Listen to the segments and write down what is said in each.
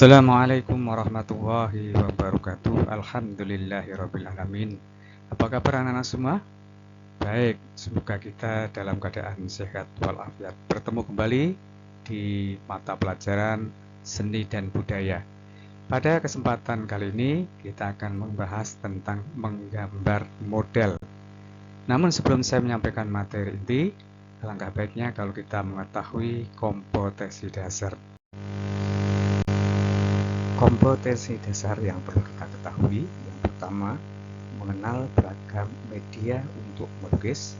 Assalamualaikum warahmatullahi wabarakatuh. Alhamdulillahirrabbilalamin. Apa kabar anak-anak semua? Baik, semoga kita dalam keadaan sehat walafiat. Bertemu kembali di mata pelajaran seni dan budaya. Pada kesempatan kali ini kita akan membahas tentang menggambar model. Namun sebelum saya menyampaikan materi inti, alangkah baiknya kalau kita mengetahui kompetensi dasar. Kompetensi dasar yang perlu kita ketahui, yang pertama, mengenal beragam media untuk melukis.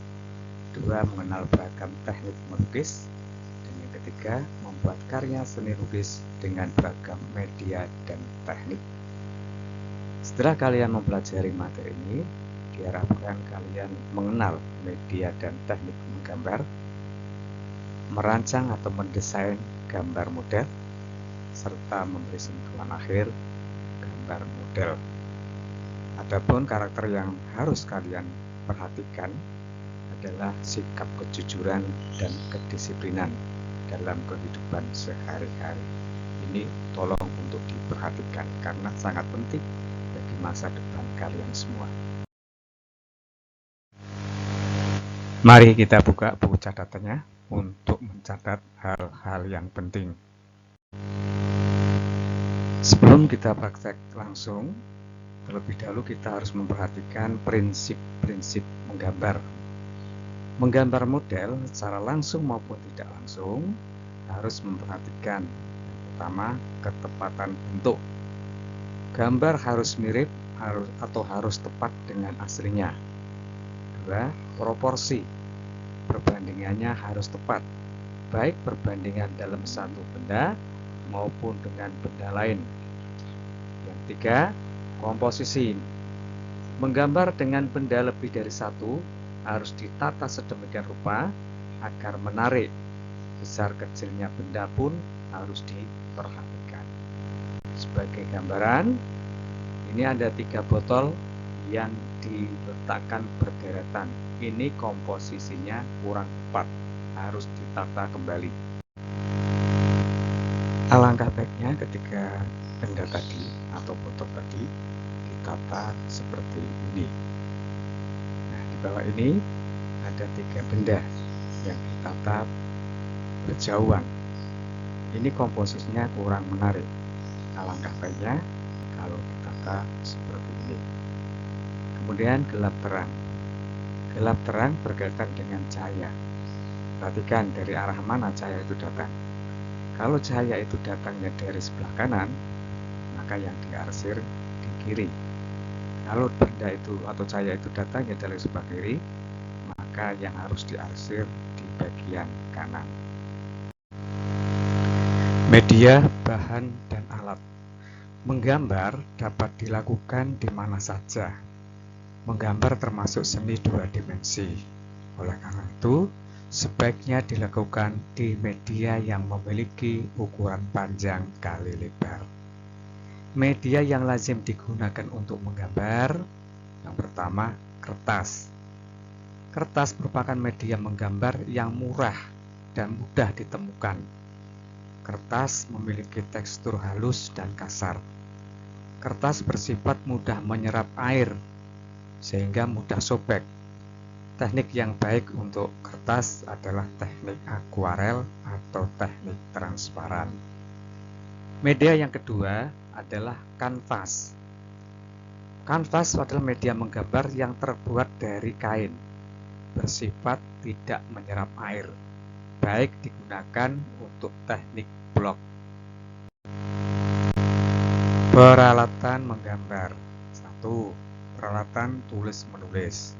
Kedua, mengenal beragam teknik melukis. Dan yang ketiga, membuat karya seni lukis dengan beragam media dan teknik. Setelah kalian mempelajari materi ini, diharapkan kalian mengenal media dan teknik menggambar, merancang atau mendesain gambar model, serta memberi sentuhan akhir gambar model. Adapun karakter yang harus kalian perhatikan adalah sikap kejujuran dan kedisiplinan dalam kehidupan sehari-hari. Ini tolong untuk diperhatikan karena sangat penting bagi masa depan kalian semua. Mari kita buka buku catatannya untuk mencatat hal-hal yang penting. Sebelum kita praktek langsung, terlebih dahulu kita harus memperhatikan prinsip-prinsip menggambar. Menggambar model secara langsung maupun tidak langsung harus memperhatikan yang pertama, ketepatan bentuk. Gambar harus mirip atau harus tepat dengan aslinya. Kedua, proporsi. Perbandingannya harus tepat, baik perbandingan dalam satu benda maupun dengan benda lain. Yang tiga, komposisi. Menggambar dengan benda lebih dari satu harus ditata sedemikian rupa agar menarik. Besar kecilnya benda pun harus diperhatikan. Sebagai gambaran, ini ada 3 botol yang diletakkan berderetan. Ini komposisinya kurang tepat, harus ditata kembali. Alangkah baiknya ketika benda tadi atau botol tadi ditata seperti ini. Nah, di bawah ini ada 3 benda yang ditata berjauhan. Ini komposisinya kurang menarik. Alangkah baiknya kalau ditata seperti ini. Kemudian gelap terang. Gelap terang berkaitan dengan cahaya. Perhatikan dari arah mana cahaya itu datang. Kalau cahaya itu datangnya dari sebelah kanan, maka yang diarsir di kiri. Kalau benda itu atau cahaya itu datangnya dari sebelah kiri, maka yang harus diarsir di bagian kanan. Media, bahan, dan alat. Menggambar dapat dilakukan di mana saja. Menggambar termasuk seni 2 dimensi. Oleh karena itu, sebaiknya dilakukan di media yang memiliki ukuran panjang kali lebar. Media yang lazim digunakan untuk menggambar, yang pertama, kertas. Kertas merupakan media menggambar yang murah dan mudah ditemukan. Kertas memiliki tekstur halus dan kasar. Kertas bersifat mudah menyerap air, sehingga mudah sobek. Teknik yang baik untuk kertas adalah teknik akuarel atau teknik transparan. Media yang kedua adalah kanvas. Kanvas adalah media menggambar yang terbuat dari kain, bersifat tidak menyerap air, baik digunakan untuk teknik blok. Peralatan menggambar. 1. Peralatan tulis-menulis.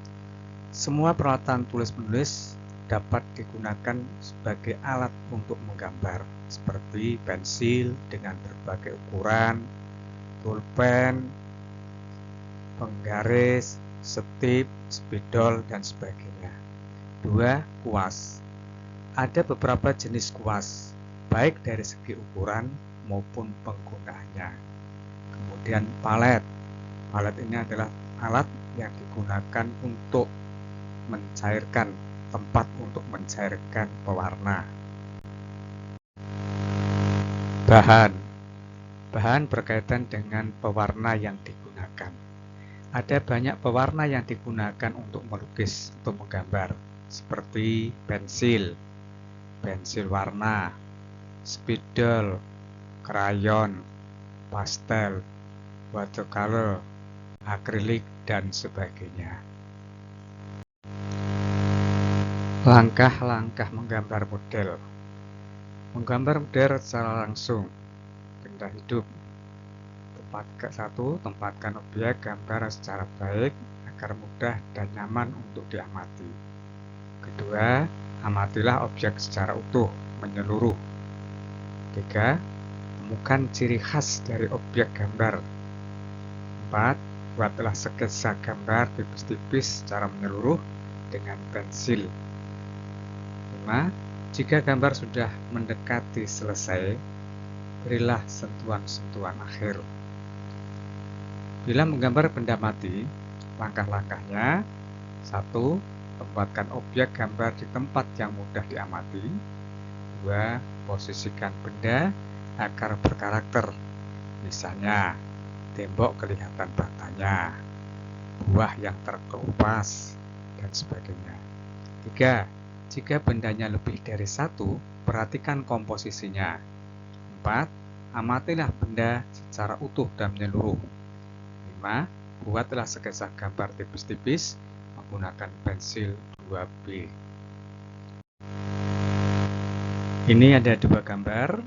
Semua peralatan tulis-menulis dapat digunakan sebagai alat untuk menggambar, seperti pensil dengan berbagai ukuran, pulpen, penggaris, setip, spidol, dan sebagainya. 2. Kuas. Ada beberapa jenis kuas, baik dari segi ukuran maupun penggunaannya. Kemudian palet. Palet ini adalah alat yang digunakan untuk mencairkan, tempat untuk mencairkan pewarna. Bahan. Bahan berkaitan dengan pewarna yang digunakan. Ada banyak pewarna yang digunakan untuk melukis atau menggambar, seperti pensil, pensil warna, spidol, krayon, pastel, watercolor, akrilik, dan sebagainya. Langkah-langkah menggambar model. Menggambar model secara langsung. Benda hidup. Tempatkan objek gambar secara baik agar mudah dan nyaman untuk diamati. Kedua, amatilah objek secara utuh, menyeluruh. 3. Temukan ciri khas dari objek gambar. 4. Buatlah sketsa gambar tipis-tipis secara menyeluruh dengan pensil. 5. Jika gambar sudah mendekati selesai, berilah sentuhan-sentuhan akhir. Bila menggambar benda mati, langkah-langkahnya: 1. Tempatkan objek gambar di tempat yang mudah diamati. 2. Posisikan benda agar berkarakter. Misalnya, tembok kelihatan batanya, buah yang terkelupas, dan sebagainya. 3. Jika bendanya lebih dari 1, perhatikan komposisinya. 4. Amatilah benda secara utuh dan menyeluruh. 5. Buatlah sketsa gambar tipis-tipis menggunakan pensil 2B. Ini ada 2 gambar.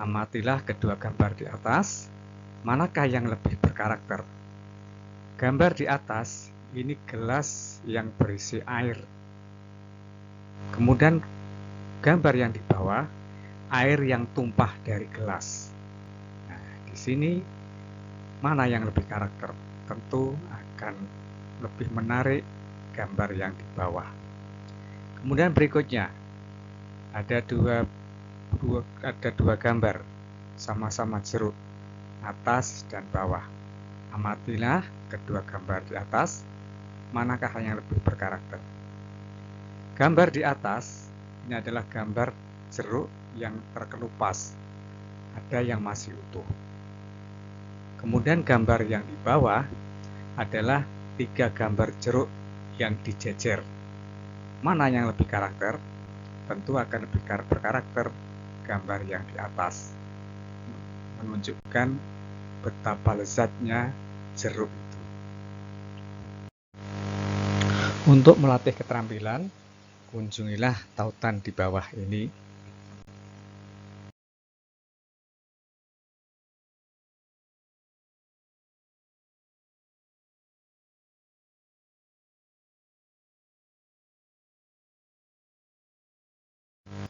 Amatilah kedua gambar di atas. Manakah yang lebih berkarakter? Gambar di atas ini gelas yang berisi air. Kemudian gambar yang di bawah, air yang tumpah dari gelas. Nah, di sini mana yang lebih karakter? Tentu akan lebih menarik gambar yang di bawah. Kemudian berikutnya ada dua gambar sama-sama jeruk, atas dan bawah. Amatilah kedua gambar di atas, manakah yang lebih berkarakter? Gambar di atas ini adalah gambar jeruk yang terkelupas, ada yang masih utuh. Kemudian gambar yang di bawah adalah 3 gambar jeruk yang dijejer. Mana yang lebih karakter? Tentu akan lebih berkarakter gambar yang di atas, menunjukkan betapa lezatnya jeruk itu. Untuk melatih keterampilan, kunjungilah tautan di bawah ini.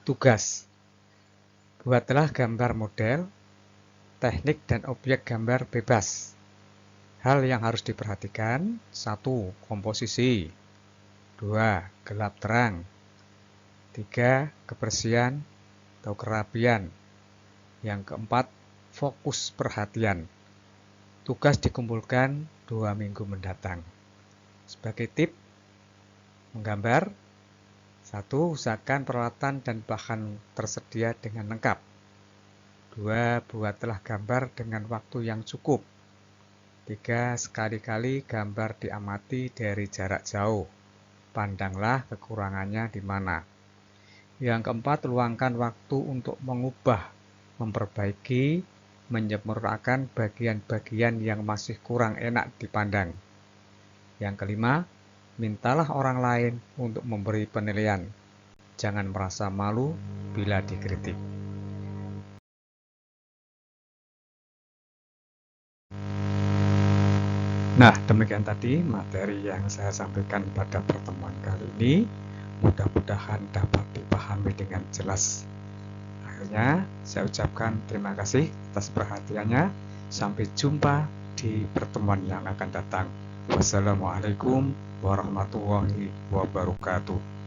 Tugas: buatlah gambar model, teknik dan objek gambar bebas. Hal yang harus diperhatikan: 1. Komposisi. 2. Gelap terang. 3. Kebersihan atau kerapian. Yang keempat, fokus perhatian. Tugas dikumpulkan 2 minggu mendatang. Sebagai tip menggambar: 1. Usahakan peralatan dan bahan tersedia dengan lengkap. 2. Buatlah gambar dengan waktu yang cukup. 3. Sekali-kali gambar diamati dari jarak jauh. Pandanglah kekurangannya di mana. Yang keempat, luangkan waktu untuk mengubah, memperbaiki, menyempurnakan bagian-bagian yang masih kurang enak dipandang. Yang kelima, mintalah orang lain untuk memberi penilaian. Jangan merasa malu bila dikritik. Nah, demikian tadi materi yang saya sampaikan pada pertemuan kali ini. Mudah-mudahan dapat dipahami dengan jelas. Akhirnya, saya ucapkan terima kasih atas perhatiannya. Sampai jumpa di pertemuan yang akan datang. Wassalamualaikum warahmatullahi wabarakatuh.